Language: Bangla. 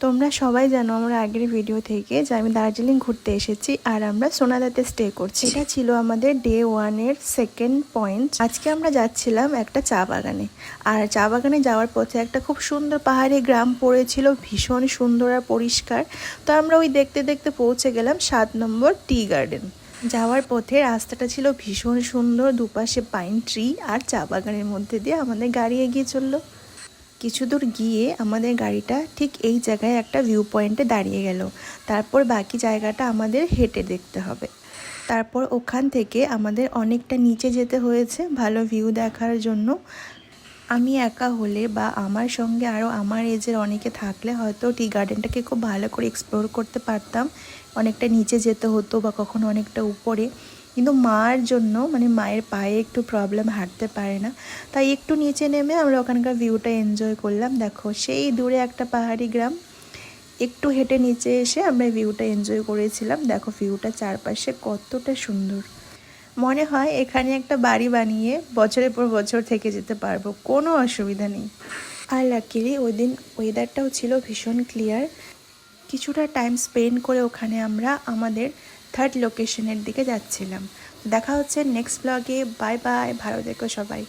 তোমরা সবাই জানো আমার আগের ভিডিও থেকে যে আমি দার্জিলিং ঘুরতে এসেছি আর আমরা সোনাদাতে স্টে করছি। এটা ছিল আমাদের ডে 1-এর সেকেন্ড পয়েন্ট। আজকে আমরা যাচ্ছিলাম একটা চা বাগানে, আর চা বাগানে যাওয়ার পথে একটা খুব সুন্দর পাহাড়ি গ্রাম পড়েছিল, ভীষণ সুন্দর আর পরিষ্কার। তো আমরা ওই দেখতে দেখতে পৌঁছে গেলাম 7 নম্বর টি গার্ডেন। যাওয়ার পথে রাস্তাটা ছিল ভীষণ সুন্দর, দুপাশে পাইন ট্রি আর চা বাগানের মধ্যে দিয়ে আমাদের গাড়ি এগিয়ে চললো। কিছু দূর গিয়ে আমাদের গাড়িটা ঠিক এই জায়গায় একটা ভিউ পয়েন্টে দাঁড়িয়ে গেল। তারপর বাকি জায়গাটা আমাদের হেঁটে দেখতে হবে। তারপর ওখান থেকে আমাদের অনেকটা নিচে যেতে হয়েছে ভালো ভিউ দেখার জন্য। আমি একা হলে বা আমার সঙ্গে আরও আমার এজের অনেকে থাকলে হয়তো টি গার্ডেনটাকে খুব ভালো করে এক্সপ্লোর করতে পারতাম। অনেকটা নিচে যেতে হতো বা কখনো অনেকটা উপরে, কিন্তু মার জন্য মানে মায়ের পায়ে একটু প্রবলেম, হাঁটতে পারে না, তাই একটু নিচে নেমে আমরা ওখানকার ভিউটা এনজয় করলাম। দেখো সেই দূরে একটা পাহাড়ি গ্রাম, একটু হেঁটে নিচে এসে আমরা ভিউটা এনজয় করেছিলাম। দেখো ভিউটা চারপাশে কতটা সুন্দর, মনে হয় এখানে একটা বাড়ি বানিয়ে বছরের পর বছর থেকে যেতে পারবো, কোনো অসুবিধা নেই। আর লাকিলি ওই দিন ওয়েদারটাও ছিল ভীষণ ক্লিয়ার। কিছুটা টাইম স্পেন্ড করে ওখানে আমরা আমাদের থার্ড লোকেশনের দিকে যাচ্ছিলাম। দেখা হচ্ছে নেক্সট ব্লগে। বাই বাই, ভালো থেকো সবাই।